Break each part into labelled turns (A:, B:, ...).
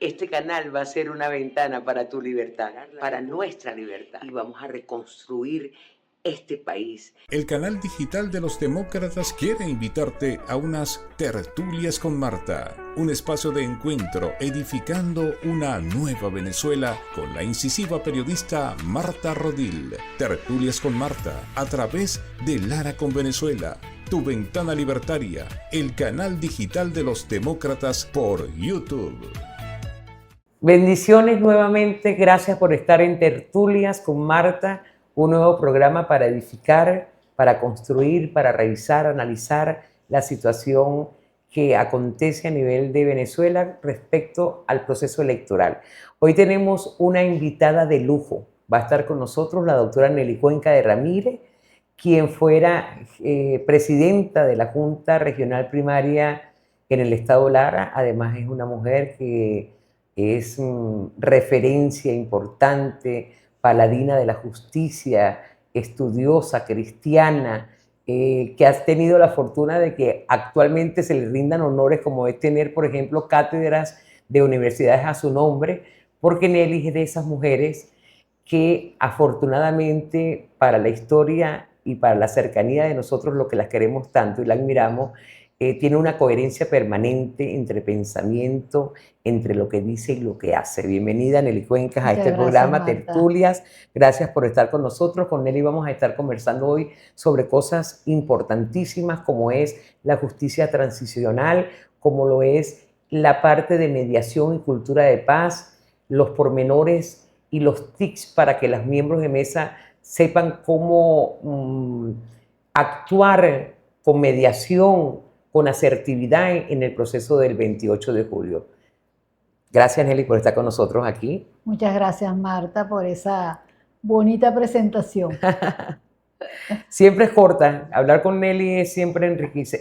A: Este canal va a ser una ventana para tu libertad, para nuestra libertad. Y vamos a reconstruir este país.
B: El canal digital de los demócratas quiere invitarte a unas tertulias con Marta, un espacio de encuentro edificando una nueva Venezuela con la incisiva periodista Marta Rodil. Tertulias con Marta a través de Lara con Venezuela, tu ventana libertaria, el canal digital de los demócratas por YouTube.
A: Bendiciones nuevamente, gracias por estar en Tertulias con Marta, un nuevo programa para edificar, para construir, para revisar, analizar la situación que acontece a nivel de Venezuela respecto al proceso electoral. Hoy tenemos una invitada de lujo, va a estar con nosotros la doctora Nelly Cuenca de Ramírez, quien fuera presidenta de la Junta Regional Primaria en el estado Lara. Además es una mujer que es referencia importante, paladina de la justicia, estudiosa, cristiana, que ha tenido la fortuna de que actualmente se le rindan honores como es tener, por ejemplo, cátedras de universidades a su nombre, porque Nelly es de esas mujeres que afortunadamente para la historia y para la cercanía de nosotros, lo que las queremos tanto y la admiramos, tiene una coherencia permanente entre pensamiento, entre lo que dice y lo que hace. Bienvenida, Nelly Cuencas, a este programa
C: Marta.
A: Tertulias. Gracias por estar con nosotros. Con Nelly vamos a estar conversando hoy sobre cosas importantísimas como es la justicia transicional, como lo es la parte de mediación y cultura de paz, los pormenores y los tics para que los miembros de mesa sepan cómo actuar con mediación, con asertividad en el proceso del 28 de julio. Gracias, Nelly, por estar con nosotros aquí.
C: Muchas gracias, Marta, por esa bonita presentación.
A: Siempre es corta. Hablar con Nelly es siempre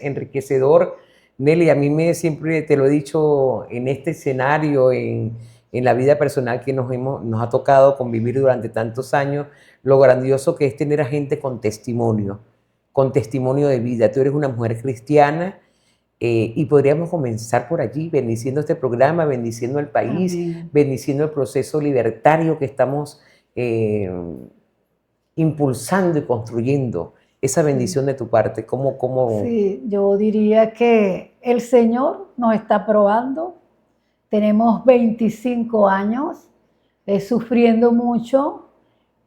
A: enriquecedor. Nelly, a mí siempre te lo he dicho en este escenario, en la vida personal que nos ha tocado convivir durante tantos años, lo grandioso que es tener a gente con testimonio de vida. Tú eres una mujer cristiana y podríamos comenzar por allí, bendiciendo este programa, bendiciendo el país,
C: Amén.
A: bendiciendo el proceso libertario que estamos impulsando y construyendo. Esa bendición de tu parte, ¿cómo?
C: Sí, yo diría que el Señor nos está probando. Tenemos 25 años sufriendo mucho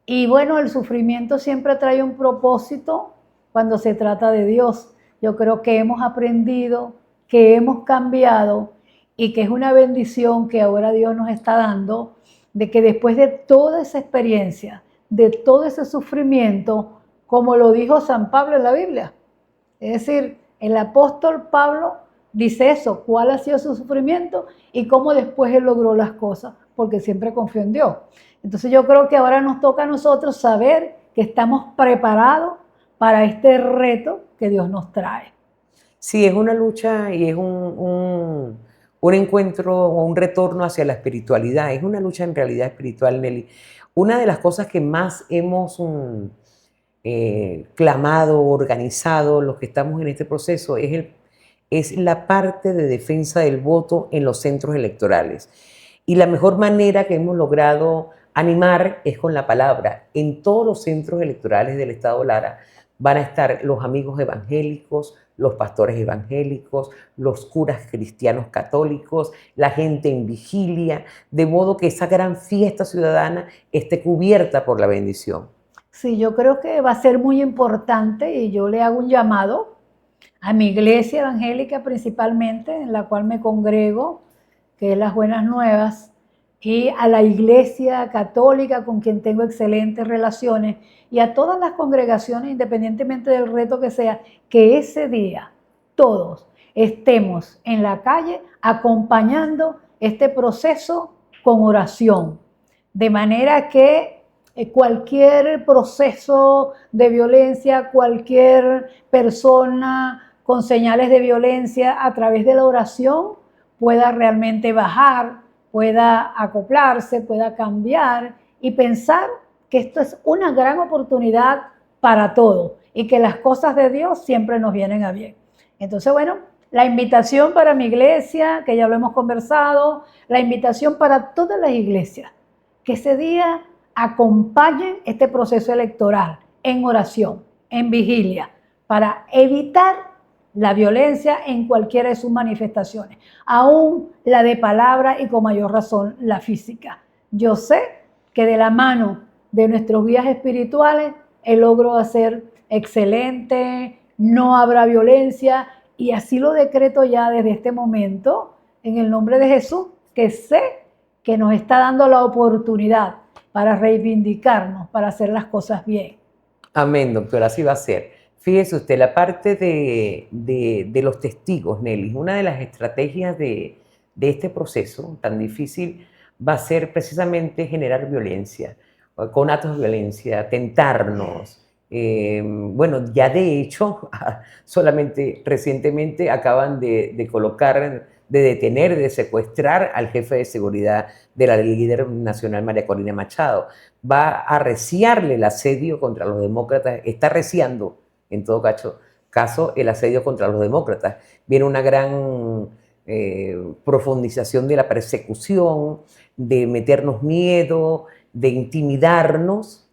C: y bueno, el sufrimiento siempre trae un propósito cuando se trata de Dios. Yo creo que hemos aprendido, que hemos cambiado y que es una bendición que ahora Dios nos está dando, de que después de toda esa experiencia, de todo ese sufrimiento, como lo dijo San Pablo en la Biblia, es decir, el apóstol Pablo dice eso, cuál ha sido su sufrimiento y cómo después él logró las cosas, porque siempre confió en Dios. Entonces yo creo que ahora nos toca a nosotros saber que estamos preparados para este reto que Dios nos trae.
A: Sí, es una lucha y es un encuentro o un retorno hacia la espiritualidad. Es una lucha en realidad espiritual, Nelly. Una de las cosas que más hemos clamado, organizado, los que estamos en este proceso, es la parte de defensa del voto en los centros electorales. Y la mejor manera que hemos logrado animar es con la palabra. En todos los centros electorales del estado Lara van a estar los amigos evangélicos, los pastores evangélicos, los curas cristianos católicos, la gente en vigilia, de modo que esa gran fiesta ciudadana esté cubierta por la bendición.
C: Sí, yo creo que va a ser muy importante y yo le hago un llamado a mi iglesia evangélica principalmente, en la cual me congrego, que es las Buenas Nuevas, y a la iglesia católica con quien tengo excelentes relaciones, y a todas las congregaciones, independientemente del reto que sea, que ese día todos estemos en la calle acompañando este proceso con oración, de manera que cualquier proceso de violencia, cualquier persona con señales de violencia a través de la oración pueda realmente bajar, pueda acoplarse, pueda cambiar y pensar que esto es una gran oportunidad para todos y que las cosas de Dios siempre nos vienen a bien. Entonces, bueno, La invitación para mi iglesia, que ya lo hemos conversado, la invitación para todas las iglesias, que ese día acompañen este proceso electoral en oración, en vigilia, para evitar la violencia en cualquiera de sus manifestaciones, aún la de palabra y con mayor razón la física. Yo sé que de la mano de nuestros guías espirituales el logro va a ser excelente, no habrá violencia y así lo decreto ya desde este momento en el nombre de Jesús, que sé que nos está dando la oportunidad para reivindicarnos, para hacer las cosas bien.
A: Amén, doctora, así va a ser. Fíjese usted, la parte de los testigos, Nelly, una de las estrategias de este proceso tan difícil va a ser precisamente generar violencia, con actos de violencia, tentarnos. Bueno, ya de hecho, solamente recientemente acaban de colocar, de detener, de secuestrar al jefe de seguridad de la líder nacional, María Corina Machado. Va a arreciarle el asedio contra los demócratas, está arreciando en todo caso el asedio contra los demócratas. Viene una gran profundización de la persecución, de meternos miedo, de intimidarnos,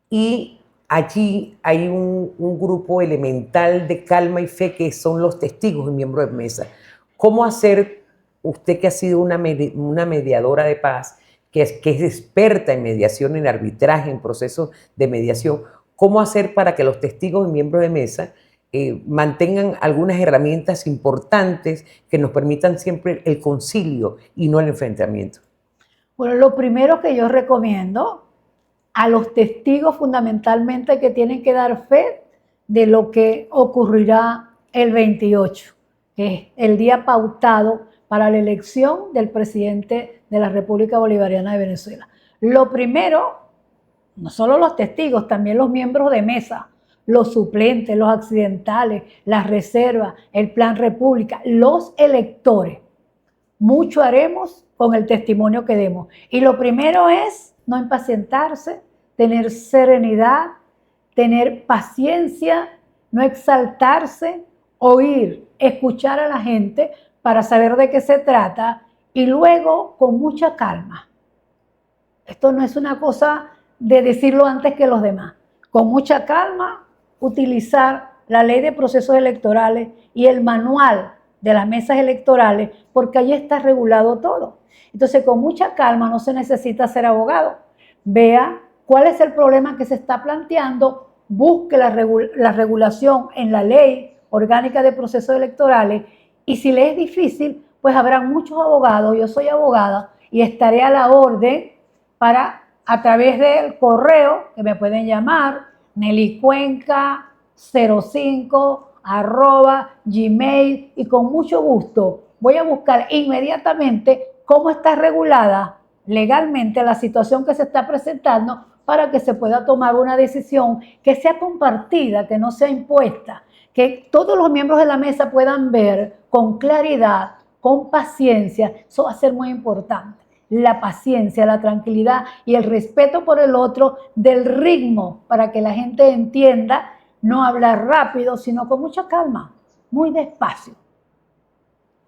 A: y allí hay un grupo elemental de calma y fe que son los testigos y miembros de mesa. ¿Cómo hacer, usted que ha sido una mediadora de paz, que es experta en mediación, en arbitraje, en procesos de mediación, cómo hacer para que los testigos y miembros de mesa mantengan algunas herramientas importantes que nos permitan siempre el concilio y no el enfrentamiento?
C: Bueno, lo primero que yo recomiendo a los testigos fundamentalmente que tienen que dar fe de lo que ocurrirá el 28, que es el día pautado para la elección del presidente de la República Bolivariana de Venezuela. Lo primero, no solo los testigos, también los miembros de mesa, los suplentes, los accidentales, las reservas, el Plan República, los electores. Mucho haremos con el testimonio que demos. Y lo primero es no impacientarse, tener serenidad, tener paciencia, no exaltarse, oír, escuchar a la gente para saber de qué se trata y luego con mucha calma. Esto no es una cosa de decirlo antes que los demás. Con mucha calma, utilizar la ley de procesos electorales y el manual de las mesas electorales, porque allí está regulado todo. Entonces, con mucha calma, no se necesita ser abogado. Vea cuál es el problema que se está planteando, busque la regulación en la ley orgánica de procesos electorales y si le es difícil, pues habrá muchos abogados, yo soy abogada y estaré a la orden para, a través del correo que me pueden llamar, nelycuenca05@gmail, y con mucho gusto voy a buscar inmediatamente cómo está regulada legalmente la situación que se está presentando para que se pueda tomar una decisión que sea compartida, que no sea impuesta, que todos los miembros de la mesa puedan ver con claridad, con paciencia. Eso va a ser muy importante. La paciencia, la tranquilidad y el respeto por el otro, del ritmo, para que la gente entienda, no hablar rápido, sino con mucha calma, muy despacio,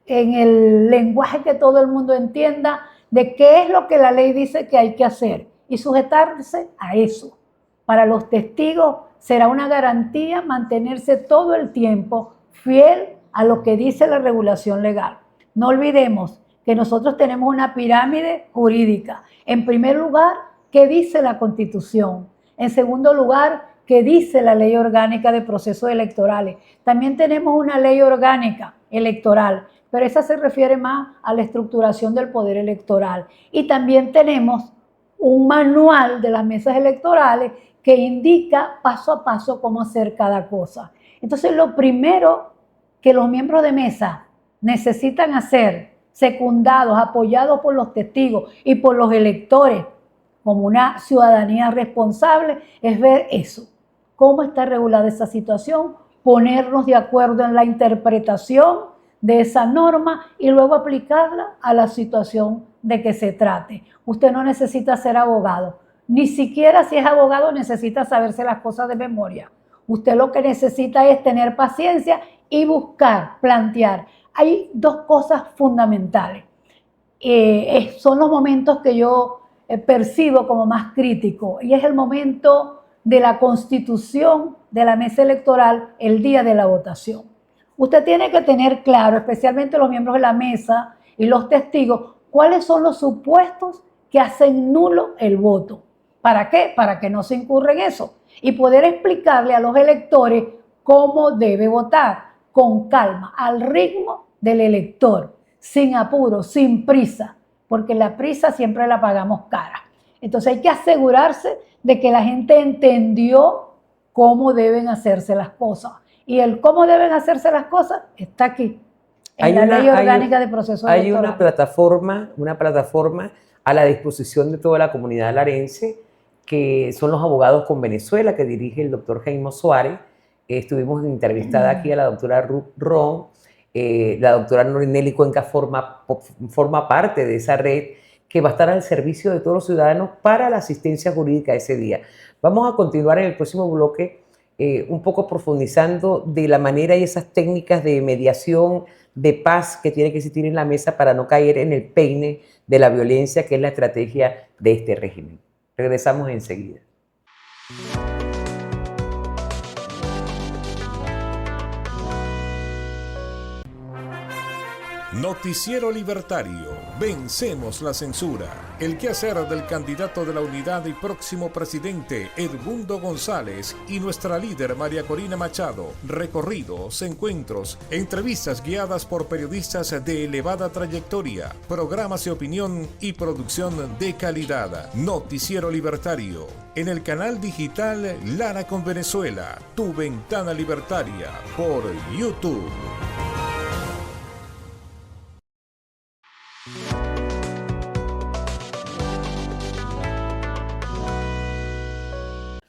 C: en el lenguaje que todo el mundo entienda de qué es lo que la ley dice que hay que hacer y sujetarse a eso. Para los testigos será una garantía mantenerse todo el tiempo fiel a lo que dice la regulación legal. No olvidemos que nosotros tenemos una pirámide jurídica. En primer lugar, ¿qué dice la Constitución? En segundo lugar, ¿qué dice la Ley Orgánica de Procesos Electorales? También tenemos una ley orgánica electoral, pero esa se refiere más a la estructuración del poder electoral. Y también tenemos un manual de las mesas electorales que indica paso a paso cómo hacer cada cosa. Entonces, lo primero que los miembros de mesa necesitan hacer, secundados, apoyados por los testigos y por los electores, como una ciudadanía responsable, es ver eso, cómo está regulada esa situación, ponernos de acuerdo en la interpretación de esa norma y luego aplicarla a la situación de que se trate. Usted no necesita ser abogado, ni siquiera si es abogado necesita saberse las cosas de memoria. Usted lo que necesita es tener paciencia y buscar, plantear. Hay dos cosas fundamentales. Son los momentos que yo percibo como más críticos, y es el momento de la constitución de la mesa electoral el día de la votación. Usted tiene que tener claro, especialmente los miembros de la mesa y los testigos, cuáles son los supuestos que hacen nulo el voto. ¿Para qué? Para que no se incurra en eso y poder explicarle a los electores cómo debe votar, con calma, al ritmo del elector, sin apuro, sin prisa, porque la prisa siempre la pagamos cara. Entonces hay que asegurarse de que la gente entendió cómo deben hacerse las cosas. Y el cómo deben hacerse las cosas está aquí, en la Ley Orgánica de Procesos Electorales.
A: Hay una plataforma a la disposición de toda la comunidad larense, que son los abogados con Venezuela, que dirige el doctor Jaime Suárez. Estuvimos entrevistada aquí a la doctora Ruth Ron. La doctora Nelly Cuenca forma parte de esa red que va a estar al servicio de todos los ciudadanos para la asistencia jurídica ese día. Vamos a continuar en el próximo bloque un poco profundizando de la manera y esas técnicas de mediación, de paz que tiene que existir en la mesa para no caer en el peine de la violencia, que es la estrategia de este régimen. Regresamos enseguida.
B: Noticiero Libertario. Vencemos la censura. El quehacer del candidato de la unidad y próximo presidente Edmundo González y nuestra líder María Corina Machado. Recorridos, encuentros, entrevistas guiadas por periodistas de elevada trayectoria, programas de opinión y producción de calidad. Noticiero Libertario. En el canal digital Lara con Venezuela, tu ventana libertaria, por YouTube.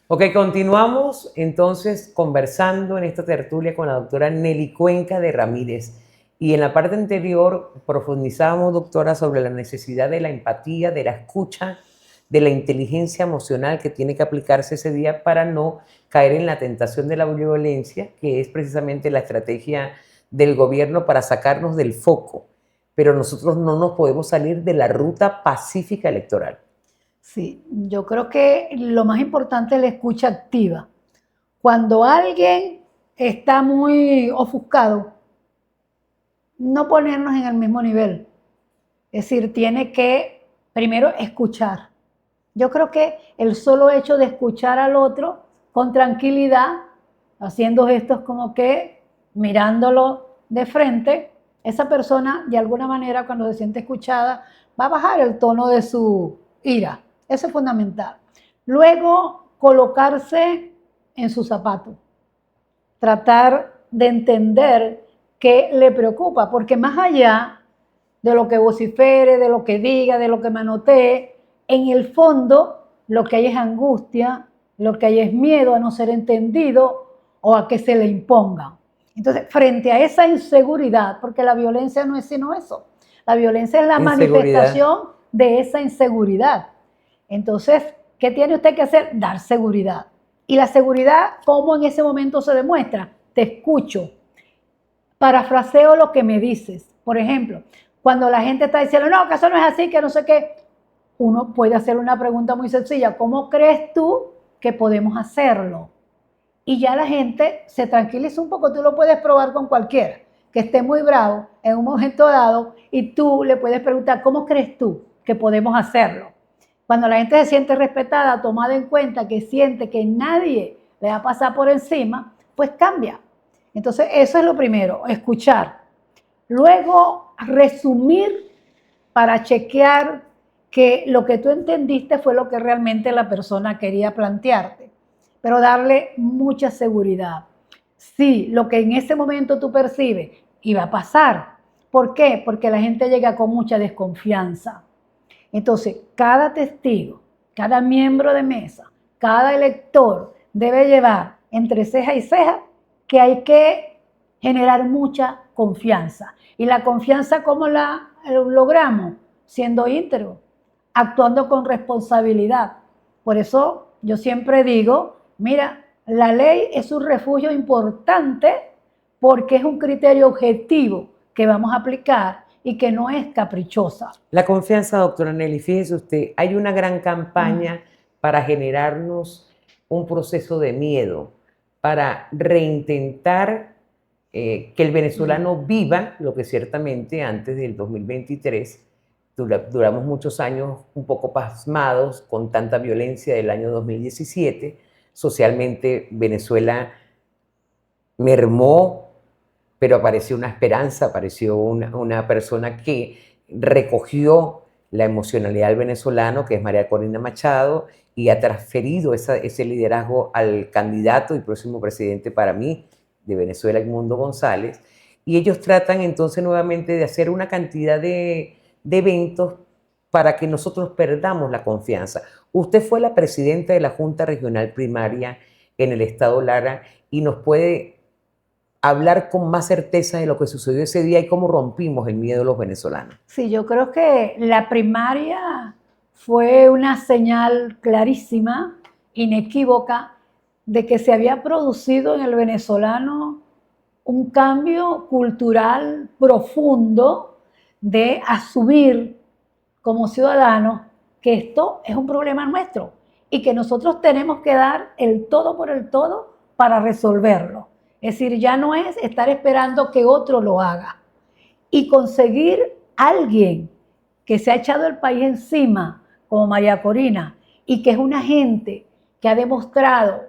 A: Ok, continuamos entonces conversando en esta tertulia con la doctora Nelly Cuenca de Ramírez. Y en la parte anterior profundizábamos, doctora, sobre la necesidad de la empatía, de la escucha, de la inteligencia emocional que tiene que aplicarse ese día para no caer en la tentación de la violencia, que es precisamente la estrategia del gobierno para sacarnos del foco. Pero nosotros no nos podemos salir de la ruta pacífica electoral.
C: Sí, yo creo que lo más importante es la escucha activa. Cuando alguien está muy ofuscado, no ponernos en el mismo nivel. Es decir, tiene que primero escuchar. Yo creo que el solo hecho de escuchar al otro con tranquilidad, haciendo gestos como que mirándolo de frente, esa persona de alguna manera cuando se siente escuchada va a bajar el tono de su ira. Eso es fundamental. Luego, colocarse en sus zapatos. Tratar de entender qué le preocupa, porque más allá de lo que vocifere, de lo que diga, de lo que manotee, en el fondo lo que hay es angustia, lo que hay es miedo a no ser entendido o a que se le imponga. Entonces, frente a esa inseguridad, porque la violencia no es sino eso, la violencia es la manifestación de esa inseguridad. Entonces, ¿qué tiene usted que hacer? Dar seguridad. Y la seguridad, ¿cómo en ese momento se demuestra? Te escucho. Parafraseo lo que me dices. Por ejemplo, cuando la gente está diciendo, no, que eso no es así, que no sé qué, uno puede hacer una pregunta muy sencilla. ¿Cómo crees tú que podemos hacerlo? Y ya la gente se tranquiliza un poco. Tú lo puedes probar con cualquiera que esté muy bravo en un momento dado y tú le puedes preguntar, ¿cómo crees tú que podemos hacerlo? Cuando la gente se siente respetada, tomada en cuenta, que siente que nadie le va a pasar por encima, pues cambia. Entonces, eso es lo primero, escuchar. Luego, resumir para chequear que lo que tú entendiste fue lo que realmente la persona quería plantearte, pero darle mucha seguridad. Sí, lo que en ese momento tú percibes iba a pasar. ¿Por qué? Porque la gente llega con mucha desconfianza. Entonces, cada testigo, cada miembro de mesa, cada elector debe llevar entre ceja y ceja que hay que generar mucha confianza. ¿Y la confianza cómo la logramos? Siendo íntegro, actuando con responsabilidad. Por eso yo siempre digo, mira, la ley es un refugio importante porque es un criterio objetivo que vamos a aplicar y que no es caprichosa.
A: La confianza, doctora Nelly, fíjese usted, hay una gran campaña para generarnos un proceso de miedo, para reintentar que el venezolano viva lo que ciertamente antes del 2023 duramos muchos años un poco pasmados con tanta violencia del año 2017. Socialmente Venezuela mermó, pero apareció una esperanza, apareció una persona que recogió la emocionalidad del venezolano, que es María Corina Machado, y ha transferido ese liderazgo al candidato y próximo presidente para mí de Venezuela, Edmundo González, y ellos tratan entonces nuevamente de hacer una cantidad de eventos para que nosotros perdamos la confianza. Usted fue la presidenta de la Junta Regional Primaria en el estado Lara y nos puede hablar con más certeza de lo que sucedió ese día y cómo rompimos el miedo de los venezolanos.
C: Sí, yo creo que la primaria fue una señal clarísima, inequívoca, de que se había producido en el venezolano un cambio cultural profundo de asumir como ciudadanos que esto es un problema nuestro y que nosotros tenemos que dar el todo por el todo para resolverlo. Es decir, ya no es estar esperando que otro lo haga. Y conseguir alguien que se ha echado el país encima, como María Corina, y que es una gente que ha demostrado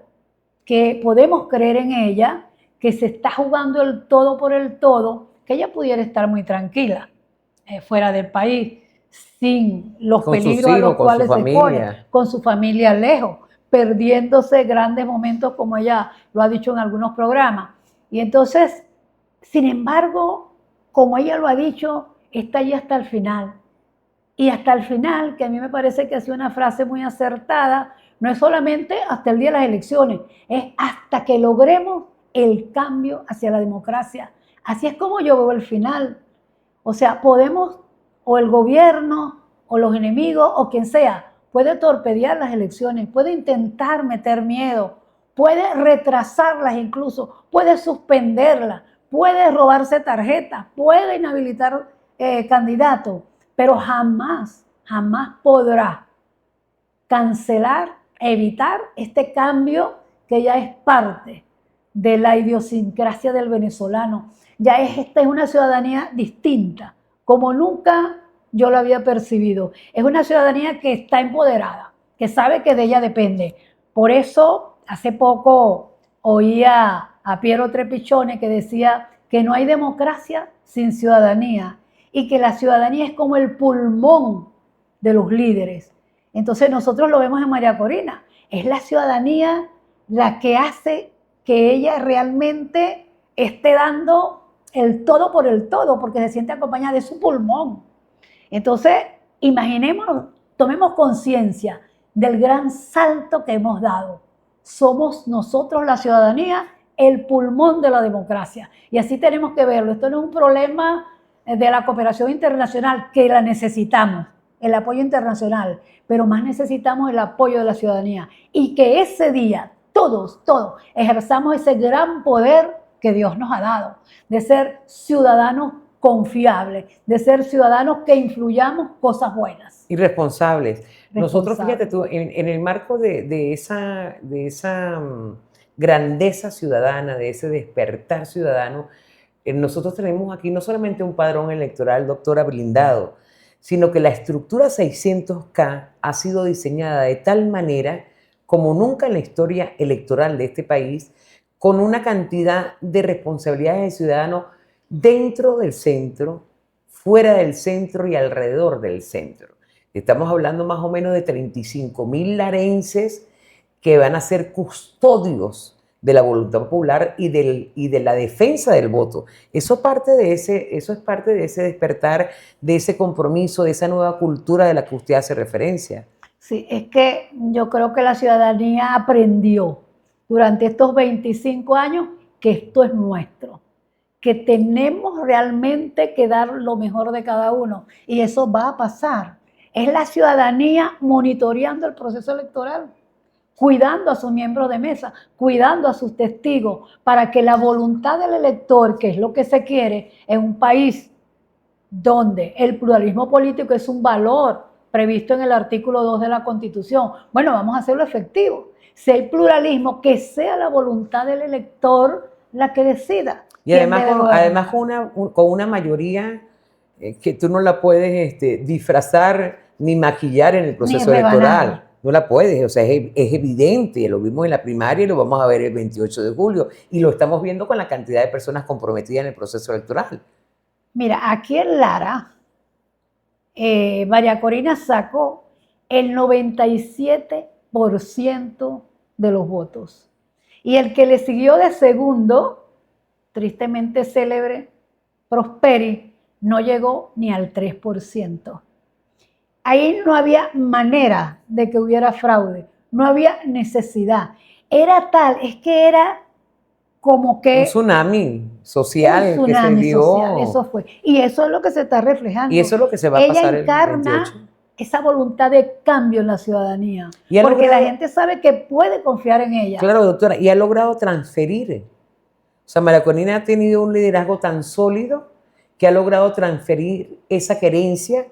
C: que podemos creer en ella, que se está jugando el todo por el todo, que ella pudiera estar muy tranquila fuera del país, sin los peligros a los cuales se expone, con su familia lejos, perdiéndose grandes momentos como ella lo ha dicho en algunos programas. Y entonces, sin embargo, como ella lo ha dicho, está allí hasta el final. Y hasta el final, que a mí me parece que ha sido una frase muy acertada, no es solamente hasta el día de las elecciones, es hasta que logremos el cambio hacia la democracia. Así es como yo veo el final. O sea, podemos, o el gobierno, o los enemigos, o quien sea, puede torpedear las elecciones, puede intentar meter miedo, puede retrasarlas incluso, puede suspenderlas, puede robarse tarjetas, puede inhabilitar candidatos, pero jamás, jamás podrá cancelar, evitar este cambio que ya es parte de la idiosincrasia del venezolano. Esta es una ciudadanía distinta, como nunca yo lo había percibido. Es una ciudadanía que está empoderada, que sabe que de ella depende. Por eso, hace poco oía a Piero Trepichone que decía que no hay democracia sin ciudadanía y que la ciudadanía es como el pulmón de los líderes. Entonces nosotros lo vemos en María Corina. Es la ciudadanía la que hace que ella realmente esté dando el todo por el todo, porque se siente acompañada de su pulmón. Entonces, imaginémonos, tomemos conciencia del gran salto que hemos dado. Somos nosotros, la ciudadanía, el pulmón de la democracia. Y así tenemos que verlo. Esto no es un problema de la cooperación internacional, que la necesitamos, el apoyo internacional, pero más necesitamos el apoyo de la ciudadanía. Y que ese día, todos, ejerzamos ese gran poder que Dios nos ha dado, de ser ciudadanos confiables, de ser ciudadanos que influyamos cosas buenas.
A: Y responsables. Nosotros, fíjate tú, en el marco de esa grandeza ciudadana, de ese despertar ciudadano, nosotros tenemos aquí no solamente un padrón electoral, doctora, blindado, sino que la estructura 600K ha sido diseñada de tal manera como nunca en la historia electoral de este país, con una cantidad de responsabilidades de ciudadanos dentro del centro, fuera del centro y alrededor del centro. Estamos hablando más o menos de 35.000 larenses que van a ser custodios de la voluntad popular y de la defensa del voto. Eso es parte de ese despertar, de ese compromiso, de esa nueva cultura de la que usted hace referencia.
C: Sí, es que yo creo que la ciudadanía aprendió durante estos 25 años que esto es nuestro, que tenemos realmente que dar lo mejor de cada uno, y eso va a pasar. Es la ciudadanía monitoreando el proceso electoral. cuidando a sus miembros de mesa, cuidando a sus testigos, para que la voluntad del elector, que es lo que se quiere en un país donde el pluralismo político es un valor previsto en el artículo 2 de la Constitución, bueno, vamos a hacerlo efectivo. Si hay pluralismo, que sea la voluntad del elector la que decida.
A: Y además con una mayoría que tú no la puedes disfrazar ni maquillar en el proceso electoral. No la puedes, o sea, es evidente, lo vimos en la primaria y lo vamos a ver el 28 de julio y lo estamos viendo con la cantidad de personas comprometidas en el proceso electoral.
C: Mira, aquí en Lara, María Corina sacó el 97% de los votos. Y el que le siguió de segundo, tristemente célebre, Prosperi, no llegó ni al 3%. Ahí no había manera de que hubiera fraude, no había necesidad. Era tal, es que era como que...
A: Un tsunami social que se dio.
C: Social, eso fue. Y eso es lo que se está reflejando.
A: Y eso es lo que se va a pasar el 28.
C: Ella encarna esa voluntad de cambio en la ciudadanía. Porque la gente sabe que puede confiar en ella.
A: Claro, doctora, y ha logrado transferir. O sea, María Corina ha tenido un liderazgo tan sólido que ha logrado transferir esa querencia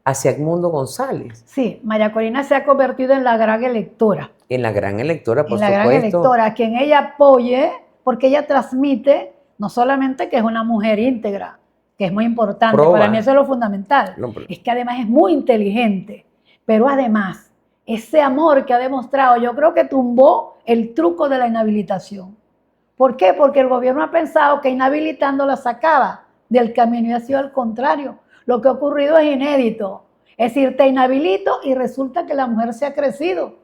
A: hacia Edmundo González.
C: Sí, María Corina se ha convertido en la gran electora.
A: En la gran electora, por supuesto.
C: En la gran electora, a quien ella apoye, porque ella transmite no solamente que es una mujer íntegra, que es muy importante, para mí eso es lo fundamental, es que además es muy inteligente, pero además ese amor que ha demostrado, yo creo que tumbó el truco de la inhabilitación. ¿Por qué? Porque el gobierno ha pensado que inhabilitando la sacaba del camino y ha sido al contrario. Lo que ha ocurrido es inédito. Es decir, te inhabilito y resulta que la mujer se ha crecido.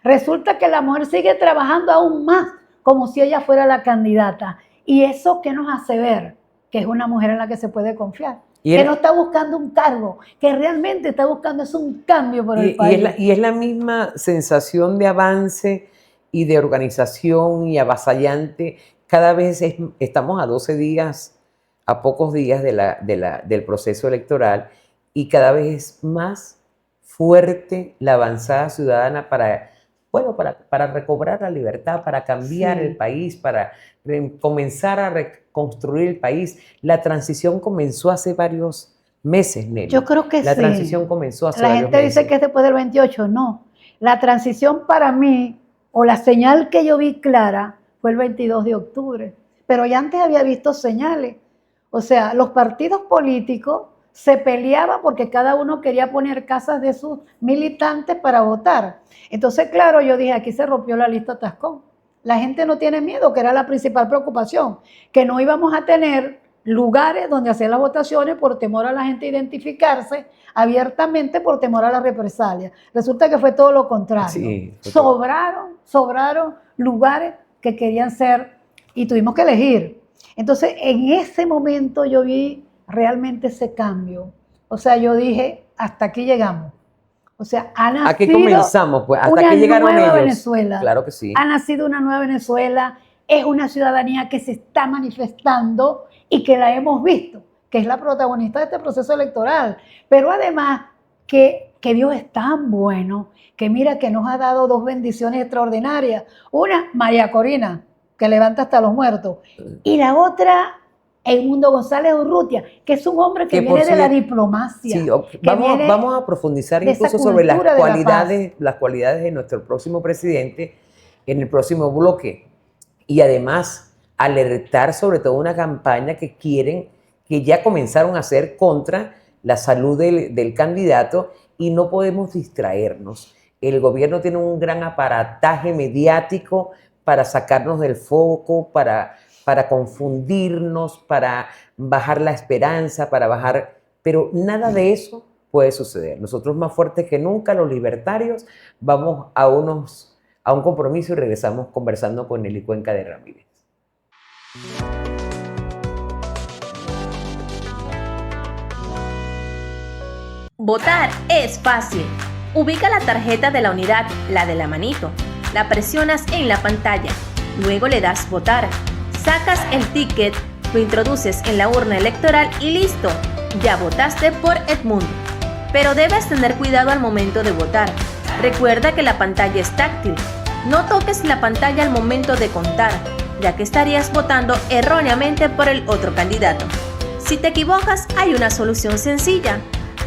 C: Resulta que la mujer sigue trabajando aún más como si ella fuera la candidata. ¿Y eso qué nos hace ver? Que es una mujer en la que se puede confiar. Que no está buscando un cargo, que realmente está buscando es un cambio por el país.
A: Y es la misma sensación de avance y de organización y avasallante. Cada vez estamos a 12 días, a pocos días del proceso electoral, y cada vez es más fuerte la avanzada ciudadana para recobrar la libertad, para cambiar el país, para comenzar a reconstruir el país. La transición comenzó hace varios meses, Nelly.
C: Yo creo que sí.
A: La transición comenzó hace varios meses.
C: La gente dice que es después del 28, no. La transición para mí, o la señal que yo vi clara, fue el 22 de octubre. Pero ya antes había visto señales. O sea, los partidos políticos se peleaban porque cada uno quería poner casas de sus militantes para votar. Entonces, claro, yo dije, aquí se rompió la lista Tascón. La gente no tiene miedo, que era la principal preocupación, que no íbamos a tener lugares donde hacer las votaciones por temor a la gente identificarse abiertamente, por temor a la represalia. Resulta que fue todo lo contrario. Sí, sobraron lugares que querían ser y tuvimos que elegir. Entonces, en ese momento yo vi realmente ese cambio. O sea, yo dije, hasta aquí llegamos. O sea, ha nacido
A: aquí comenzamos, pues, hasta que llegaron
C: una nueva
A: ellos.
C: Venezuela.
A: Claro que sí.
C: Ha nacido una nueva Venezuela, es una ciudadanía que se está manifestando y que la hemos visto, que es la protagonista de este proceso electoral. Pero además, que Dios es tan bueno, que mira que nos ha dado dos bendiciones extraordinarias. Una, María Corina, que levanta hasta los muertos. Y la otra, Edmundo González Urrutia, que es un hombre que viene de la diplomacia.
A: Sí, vamos a profundizar incluso sobre las cualidades de nuestro próximo presidente en el próximo bloque. Y además, alertar sobre todo una campaña que ya comenzaron a hacer contra la salud del candidato, y no podemos distraernos. El gobierno tiene un gran aparataje mediático para sacarnos del foco, para confundirnos, para bajar la esperanza, pero nada de eso puede suceder. Nosotros, más fuertes que nunca, los libertarios, vamos a un compromiso y regresamos conversando con Nelly Cuenca de Ramírez.
D: Votar es fácil. Ubica la tarjeta de la unidad, la de la manito, la presionas en la pantalla, luego le das votar, sacas el ticket, lo introduces en la urna electoral y listo, ya votaste por Edmundo. Pero debes tener cuidado al momento de votar. Recuerda que la pantalla es táctil. No toques la pantalla al momento de contar, ya que estarías votando erróneamente por el otro candidato. Si te equivocas, hay una solución sencilla.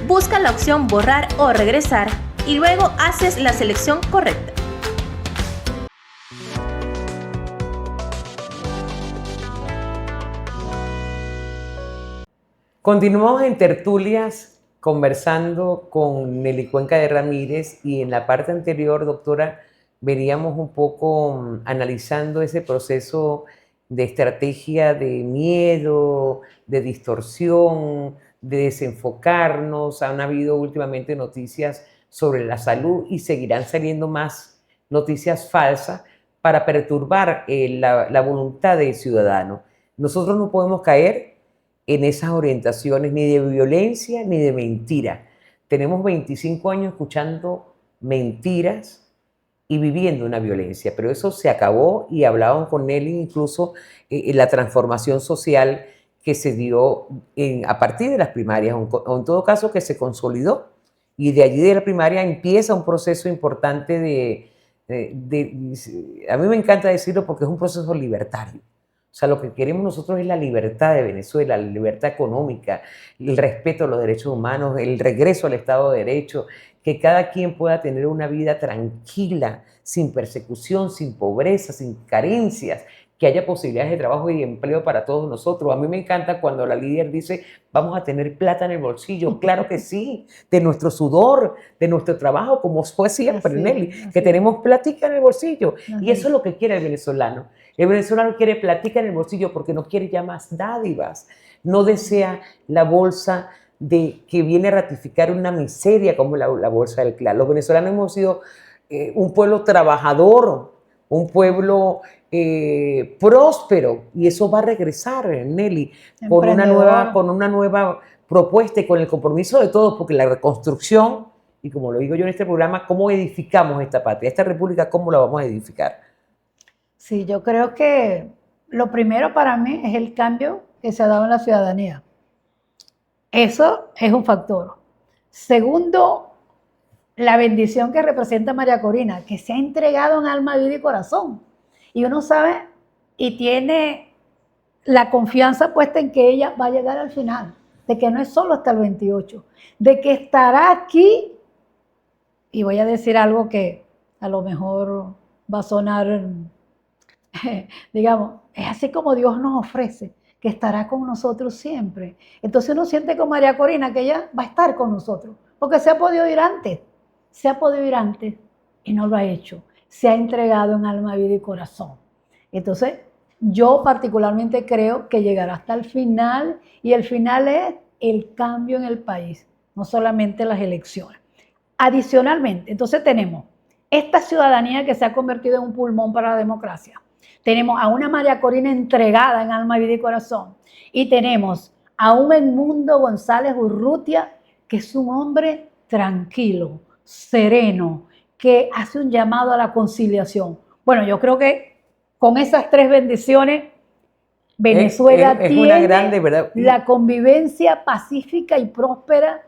D: Busca la opción borrar o regresar y luego haces la selección correcta.
A: Continuamos en tertulias conversando con Nelly Cuenca de Ramírez, y en la parte anterior, doctora, veníamos un poco analizando ese proceso de estrategia de miedo, de distorsión, de desenfocarnos. Han habido últimamente noticias sobre la salud y seguirán saliendo más noticias falsas para perturbar la voluntad del ciudadano. Nosotros no podemos caer en esas orientaciones ni de violencia ni de mentira. Tenemos 25 años escuchando mentiras y viviendo una violencia, pero eso se acabó, y hablaban con él incluso en la transformación social que se dio a partir de las primarias, o en todo caso que se consolidó, y de allí de la primaria empieza un proceso importante a mí me encanta decirlo porque es un proceso libertario. O sea, lo que queremos nosotros es la libertad de Venezuela, la libertad económica, el respeto a los derechos humanos, el regreso al Estado de Derecho, que cada quien pueda tener una vida tranquila, sin persecución, sin pobreza, sin carencias, que haya posibilidades de trabajo y de empleo para todos nosotros. A mí me encanta cuando la líder dice, vamos a tener plata en el bolsillo. Claro que sí, de nuestro sudor, de nuestro trabajo, como fue siempre, Nelly, que tenemos platica en el bolsillo. Y eso es lo que quiere el venezolano. El venezolano quiere platica en el bolsillo porque no quiere ya más dádivas. No desea la bolsa que viene a ratificar una miseria como la bolsa del CLA. Los venezolanos hemos sido un pueblo trabajador, un pueblo próspero, y eso va a regresar, Nelly, con una nueva propuesta y con el compromiso de todos, porque la reconstrucción, y como lo digo yo en este programa, ¿cómo edificamos esta patria, esta república? ¿Cómo la vamos a edificar?
C: Sí, yo creo que lo primero para mí es el cambio que se ha dado en la ciudadanía. Eso es un factor. Segundo, la bendición que representa María Corina, que se ha entregado en alma, vida y corazón. Y uno sabe y tiene la confianza puesta en que ella va a llegar al final, de que no es solo hasta el 28, de que estará aquí, y voy a decir algo que a lo mejor va a sonar, digamos, es así como Dios nos ofrece, que estará con nosotros siempre. Entonces uno siente con María Corina que ella va a estar con nosotros, porque se ha podido ir antes y no lo ha hecho. Se ha entregado en alma, vida y corazón. Entonces, yo particularmente creo que llegará hasta el final, y el final es el cambio en el país, no solamente las elecciones. Adicionalmente, entonces tenemos esta ciudadanía que se ha convertido en un pulmón para la democracia. Tenemos a una María Corina entregada en alma, vida y corazón. Y tenemos a un Edmundo González Urrutia, que es un hombre tranquilo, sereno, que hace un llamado a la conciliación. Bueno, yo creo que con esas tres bendiciones, Venezuela tiene una grande, ¿verdad? La convivencia pacífica y próspera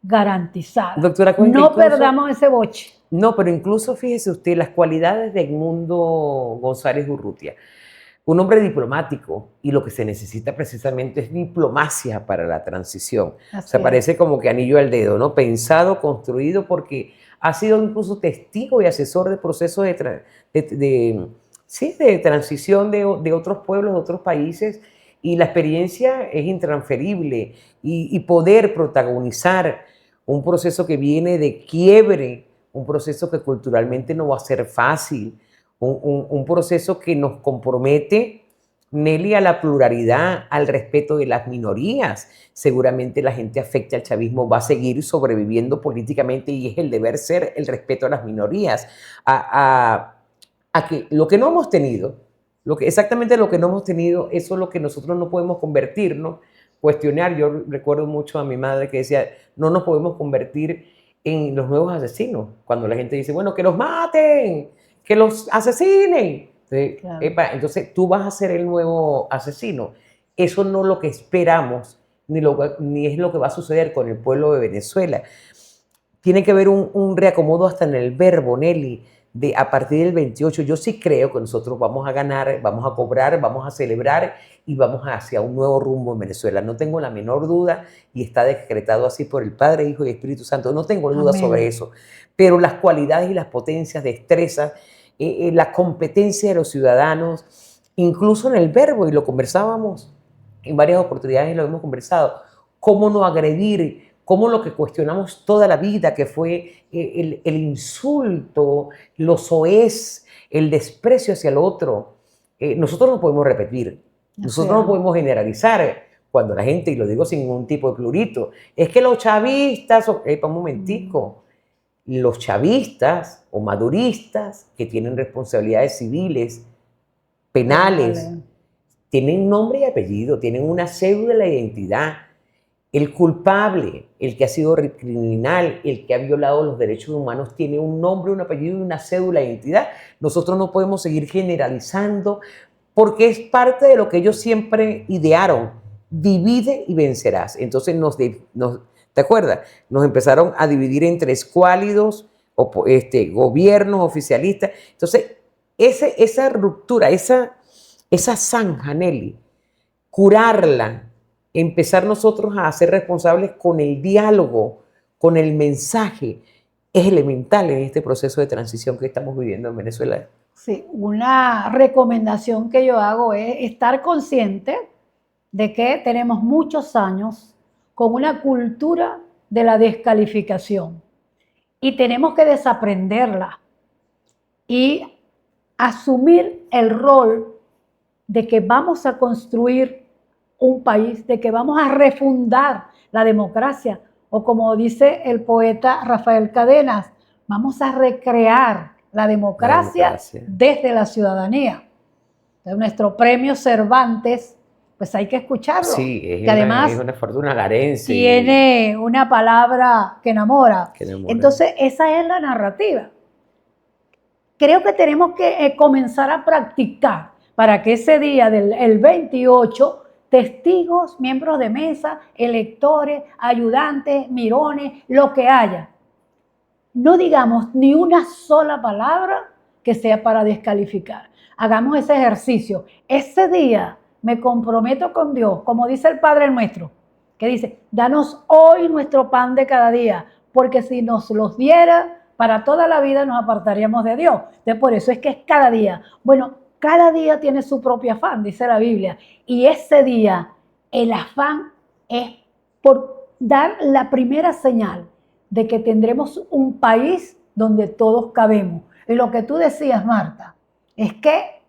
C: garantizada.
A: Doctora
C: Cuenca, no perdamos ese boche.
A: No, pero incluso fíjese usted las cualidades de Edmundo González Urrutia. Un hombre diplomático, y lo que se necesita precisamente es diplomacia para la transición. O sea, parece como que anillo al dedo, ¿no? Pensado, construido, porque ha sido incluso testigo y asesor de procesos de transición de otros pueblos, de otros países, y la experiencia es intransferible, y poder protagonizar un proceso que viene de quiebre, un proceso que culturalmente no va a ser fácil, un proceso que nos compromete, Nelly, a la pluralidad, al respeto de las minorías. Seguramente la gente afecta al chavismo va a seguir sobreviviendo políticamente, y es el deber ser el respeto a las minorías, a que lo que no hemos tenido, exactamente lo que no hemos tenido, eso es lo que nosotros no podemos convertirnos, cuestionar. Yo recuerdo mucho a mi madre que decía, no nos podemos convertir en los nuevos asesinos. Cuando la gente dice, bueno, que los maten, que los asesinen. Entonces, claro, entonces tú vas a ser el nuevo asesino. Eso no es lo que esperamos, ni es lo que va a suceder con el pueblo de Venezuela. Tiene que haber un reacomodo hasta en el verbo, Nelly. de a partir del 28, yo sí creo que nosotros vamos a ganar, vamos a cobrar, vamos a celebrar y vamos hacia un nuevo rumbo en Venezuela. No tengo la menor duda y está decretado así por el Padre, Hijo y Espíritu Santo. No tengo duda
C: Amén.
A: sobre eso. Pero las cualidades y las potencias, destrezas, la competencia de los ciudadanos, incluso en el verbo, y lo conversábamos en varias oportunidades y lo hemos conversado, cómo no agredir, cómo lo que cuestionamos toda la vida, que fue el insulto, los soez, el desprecio hacia el otro, nosotros no podemos repetir, nosotros no podemos generalizar cuando la gente, y lo digo sin ningún tipo de plurito, es que los chavistas, un momentico, los chavistas o maduristas que tienen responsabilidades civiles, penales, tienen nombre y apellido, tienen una cédula de identidad. El culpable, el que ha sido criminal, el que ha violado los derechos humanos, tiene un nombre, un apellido y una cédula de identidad. Nosotros no podemos seguir generalizando porque es parte de lo que ellos siempre idearon. Divide y vencerás. Entonces, ¿te acuerdas? Nos empezaron a dividir entre escuálidos, gobiernos, oficialistas. Entonces, esa ruptura, esa zanja, Nelly, curarla, empezar nosotros a ser responsables con el diálogo, con el mensaje, es elemental en este proceso de transición que estamos viviendo en Venezuela.
C: Sí, una recomendación que yo hago es estar consciente de que tenemos muchos años con una cultura de la descalificación y tenemos que desaprenderla y asumir el rol de que vamos a construir un país, de que vamos a refundar la democracia, o como dice el poeta Rafael Cadenas, vamos a recrear la democracia desde la ciudadanía. Entonces, nuestro premio Cervantes, pues hay que escucharlo.
A: Sí,
C: que además
A: es una fortuna garense.
C: Tiene una palabra que enamora. Entonces, esa es la narrativa. Creo que tenemos que comenzar a practicar para que ese día del 28, testigos, miembros de mesa, electores, ayudantes, mirones, lo que haya, no digamos ni una sola palabra que sea para descalificar. Hagamos ese ejercicio. Ese día me comprometo con Dios, como dice el Padre Nuestro, que dice, danos hoy nuestro pan de cada día, porque si nos los diera, para toda la vida nos apartaríamos de Dios. Entonces, por eso es que es cada día. Bueno, cada día tiene su propio afán, dice la Biblia. Y ese día, el afán es por dar la primera señal de que tendremos un país donde todos cabemos. Y lo que tú decías, Marta, es que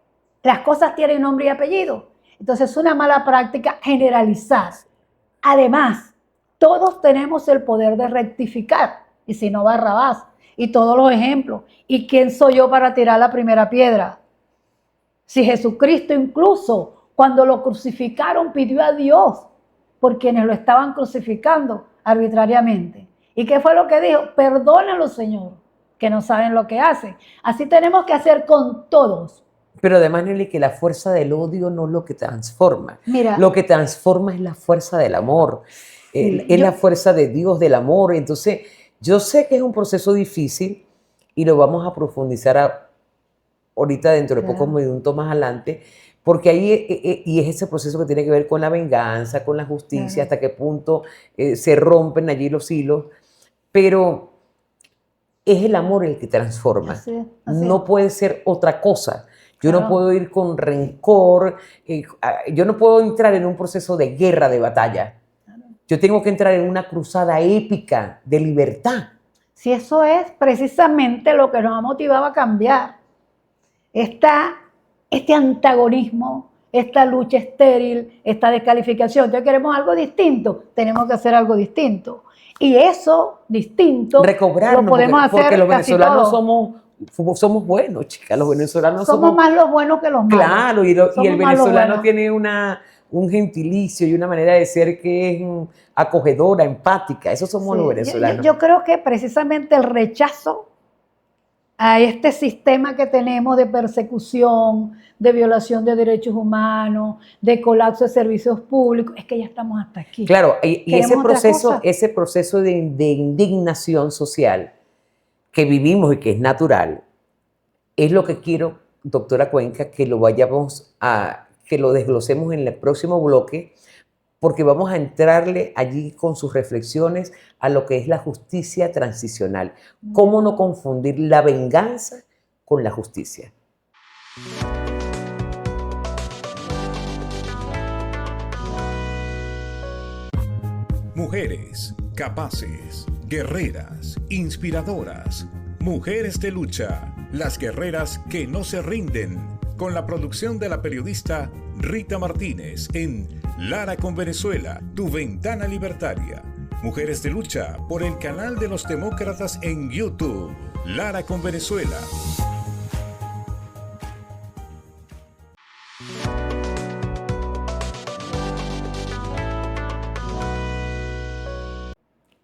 C: las cosas tienen nombre y apellido. Entonces es una mala práctica generalizar. Además, todos tenemos el poder de rectificar. Y si no, Barrabás. Y todos los ejemplos. ¿Y quién soy yo para tirar la primera piedra? Si Jesucristo incluso cuando lo crucificaron pidió a Dios por quienes lo estaban crucificando arbitrariamente. ¿Y qué fue lo que dijo? Perdónalo, Señor, que no saben lo que hacen. Así tenemos que hacer con todos.
A: Pero además, Nelly, que la fuerza del odio no es lo que transforma.
C: Mira,
A: lo que transforma es la fuerza del amor. Es la fuerza de Dios, del amor. Entonces, yo sé que es un proceso difícil y lo vamos a profundizar ahorita dentro de pocos minutos más adelante, porque ahí y es ese proceso que tiene que ver con la venganza, con la justicia, hasta qué punto se rompen allí los hilos, pero es el amor el que transforma. Así. No puede ser otra cosa. Yo no puedo ir con rencor, yo no puedo entrar en un proceso de guerra, de batalla. Yo tengo que entrar en una cruzada épica de libertad.
C: Si eso es precisamente lo que nos ha motivado a cambiar. Este antagonismo, esta lucha estéril, esta descalificación. Entonces queremos algo distinto, tenemos que hacer algo distinto. Y eso distinto
A: recobrarnos,
C: lo podemos hacer
A: porque los venezolanos somos buenos, chicas. Los venezolanos
C: somos más los buenos que los malos.
A: Claro, y el venezolano tiene un gentilicio y una manera de ser que es acogedora, empática. Eso somos los venezolanos.
C: Yo creo que precisamente el rechazo a este sistema que tenemos de persecución, de violación de derechos humanos, de colapso de servicios públicos, es que ya estamos hasta aquí.
A: Claro, y ese proceso de indignación social que vivimos y que es natural, Es lo que quiero, doctora Cuenca, que que lo desglosemos en el próximo bloque, porque vamos a entrarle allí con sus reflexiones a lo que es la justicia transicional. ¿Cómo no confundir la venganza con la justicia?
B: Mujeres capaces, guerreras, inspiradoras, mujeres de lucha, las guerreras que no se rinden, con la producción de la periodista Rita Martínez en Lara con Venezuela, tu ventana libertaria. Mujeres de lucha por el canal de los demócratas en YouTube, Lara con Venezuela.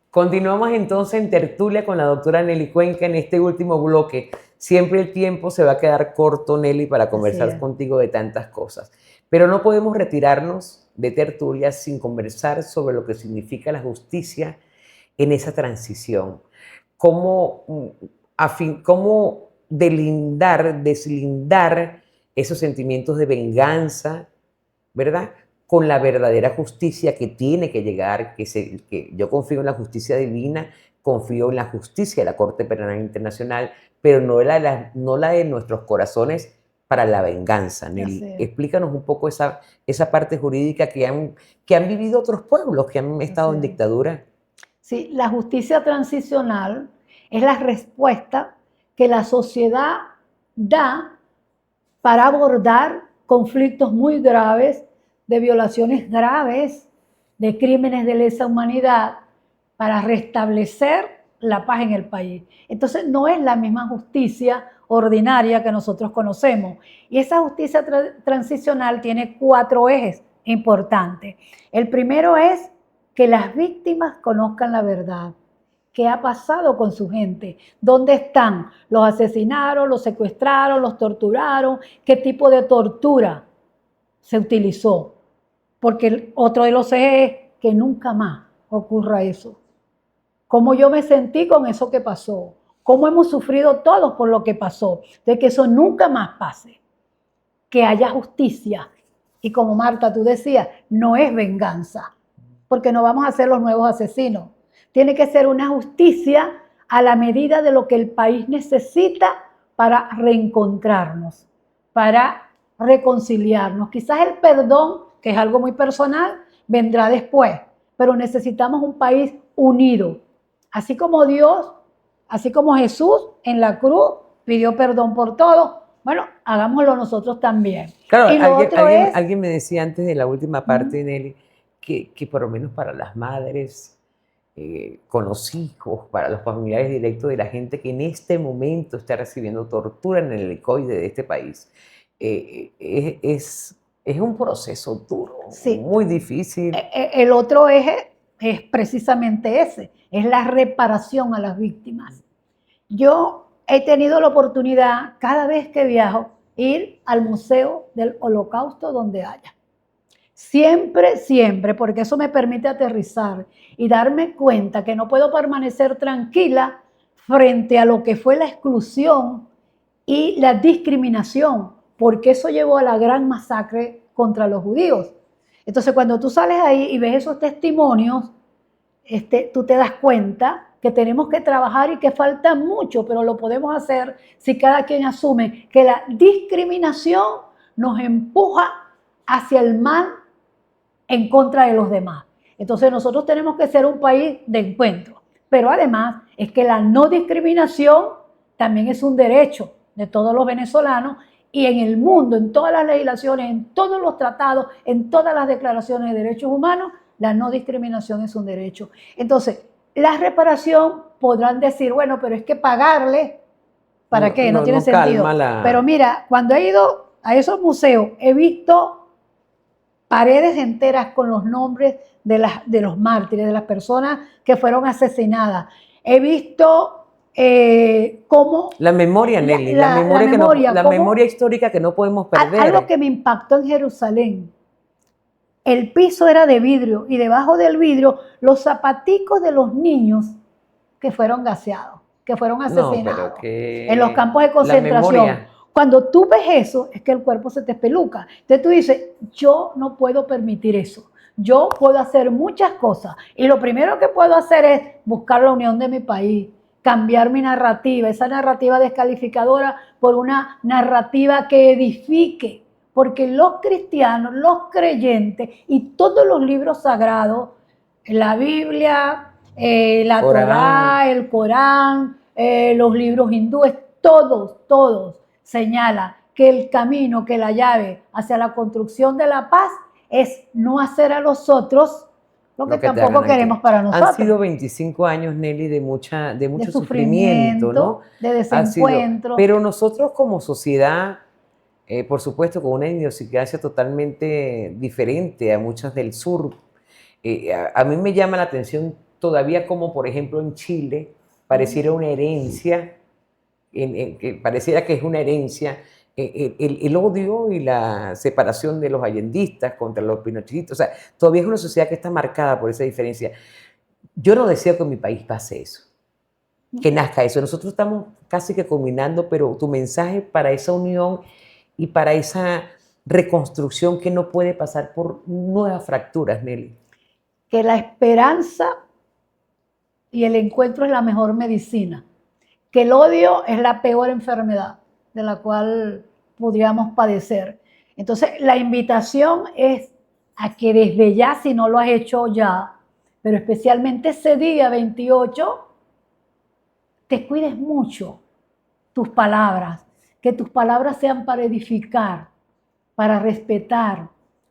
A: Continuamos entonces en tertulia con la doctora Nelly Cuenca en este último bloque. Siempre el tiempo se va a quedar corto, Nelly, para conversar contigo de tantas cosas. Pero no podemos retirarnos de tertulia sin conversar sobre lo que significa la justicia en esa transición. Cómo deslindar esos sentimientos de venganza, ¿verdad?, con la verdadera justicia que tiene que llegar, que yo confío en la justicia divina, confío en la justicia de la Corte Penal Internacional, pero no la de nuestros corazones para la venganza. Nelly, explícanos un poco esa parte jurídica que han vivido otros pueblos que han estado en dictadura.
C: Sí, la justicia transicional es la respuesta que la sociedad da para abordar conflictos muy graves, de violaciones graves, de crímenes de lesa humanidad, para restablecer la paz en el país. Entonces no es la misma justicia ordinaria que nosotros conocemos. Y esa justicia transicional tiene 4 ejes importantes. El primero es que las víctimas conozcan la verdad. ¿Qué ha pasado con su gente? ¿Dónde están? ¿Los asesinaron, los secuestraron, los torturaron? ¿Qué tipo de tortura se utilizó? Porque otro de los ejes es que nunca más ocurra eso. ¿Cómo yo me sentí con eso que pasó? ¿Cómo hemos sufrido todos por lo que pasó? De que eso nunca más pase. Que haya justicia. Y como Marta, tú decías, no es venganza, porque no vamos a ser los nuevos asesinos. Tiene que ser una justicia a la medida de lo que el país necesita para reencontrarnos, para reconciliarnos. Quizás el perdón, que es algo muy personal, vendrá después, pero necesitamos un país unido. Así como Dios, así como Jesús en la cruz pidió perdón por todo, bueno, hagámoslo nosotros también.
A: Claro, alguien me decía antes de la última parte, Nelly, que por lo menos para las madres, con los hijos, para los familiares directos de la gente que en este momento está recibiendo tortura en el helicoide de este país, es un proceso duro, muy difícil.
C: El otro eje es precisamente ese, es la reparación a las víctimas. Yo he tenido la oportunidad, cada vez que viajo, ir al Museo del Holocausto donde haya. Siempre, siempre, porque eso me permite aterrizar y darme cuenta que no puedo permanecer tranquila frente a lo que fue la exclusión y la discriminación, porque eso llevó a la gran masacre contra los judíos. Entonces, cuando tú sales ahí y ves esos testimonios, tú te das cuenta que tenemos que trabajar y que falta mucho, pero lo podemos hacer si cada quien asume que la discriminación nos empuja hacia el mal en contra de los demás. Entonces nosotros tenemos que ser un país de encuentro, pero además es que la no discriminación también es un derecho de todos los venezolanos y en el mundo, en todas las legislaciones, en todos los tratados, en todas las declaraciones de derechos humanos, la no discriminación es un derecho. Entonces, la reparación podrán decir, bueno, pero es que pagarle, ¿para qué? No tiene sentido. Pero mira, cuando he ido a esos museos, he visto paredes enteras con los nombres de los mártires, de las personas que fueron asesinadas. He visto cómo...
A: La memoria, Nelly, la memoria histórica que no podemos perder.
C: Algo que me impactó en Jerusalén. El piso era de vidrio y debajo del vidrio los zapaticos de los niños que fueron gaseados, que fueron
A: No,
C: asesinados
A: pero que
C: en los campos de
A: la
C: concentración.
A: memoria.
C: Cuando tú ves eso, es que el cuerpo se te espeluca. Entonces tú dices, yo no puedo permitir eso. Yo puedo hacer muchas cosas. Y lo primero que puedo hacer es buscar la unión de mi país, cambiar mi narrativa, esa narrativa descalificadora por una narrativa que edifique. Porque los cristianos, los creyentes y todos los libros sagrados, la Biblia, la
A: Corán.
C: Torá, el Corán, los libros hindúes, todos señalan que el camino, que la llave hacia la construcción de la paz es no hacer a los otros lo que
A: Lo que te
C: tampoco
A: hagan a ti.
C: queremos para nosotros.
A: Han sido 25 años, Nelly, de mucho
C: de
A: sufrimiento, ¿no?
C: de
A: Ha sido-
C: desencuentro.
A: pero nosotros como sociedad, por supuesto, con una idiosincrasia totalmente diferente a muchas del sur, a mí me llama la atención todavía como, por ejemplo, en Chile, pareciera una herencia, que pareciera que es una herencia, el odio y la separación de los allendistas contra los pinochetistas. O sea, todavía es una sociedad que está marcada por esa diferencia. Yo no deseo que en mi país pase eso, que nazca eso. Nosotros estamos casi que culminando, pero tu mensaje para esa unión y para esa reconstrucción que no puede pasar por nuevas fracturas, Nelly.
C: Que la esperanza y el encuentro es la mejor medicina, que el odio es la peor enfermedad de la cual podríamos padecer. Entonces, la invitación es a que desde ya, si no lo has hecho ya, pero especialmente ese día 28, te cuides mucho tus palabras, que tus palabras sean para edificar, para respetar,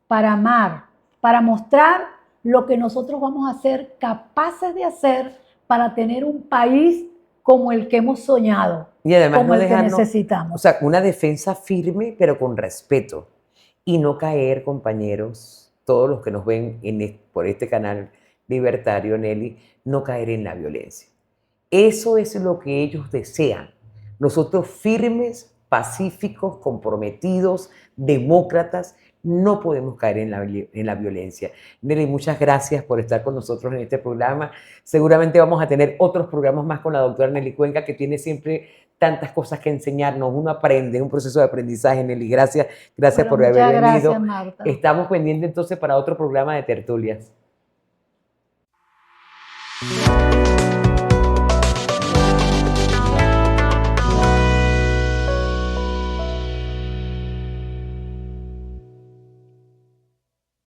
C: para amar, para mostrar lo que nosotros vamos a ser capaces de hacer para tener un país como el que hemos soñado,
A: Y además
C: como
A: no
C: el que
A: dejarnos,
C: necesitamos.
A: o sea, una defensa firme, pero con respeto. Y no caer, compañeros, todos los que nos ven por este canal libertario, Nelly, no caer en la violencia. Eso es lo que ellos desean. Nosotros firmes, pacíficos, comprometidos, demócratas, no podemos caer en la violencia. Nelly, muchas gracias por estar con nosotros en este programa. Seguramente vamos a tener otros programas más con la doctora Nelly Cuenca, que tiene siempre tantas cosas que enseñarnos. Uno aprende, es un proceso de aprendizaje, Nelly. Gracias
C: Bueno,
A: por haber
C: muchas
A: venido.
C: gracias, Marta.
A: Estamos pendientes entonces para otro programa de tertulias.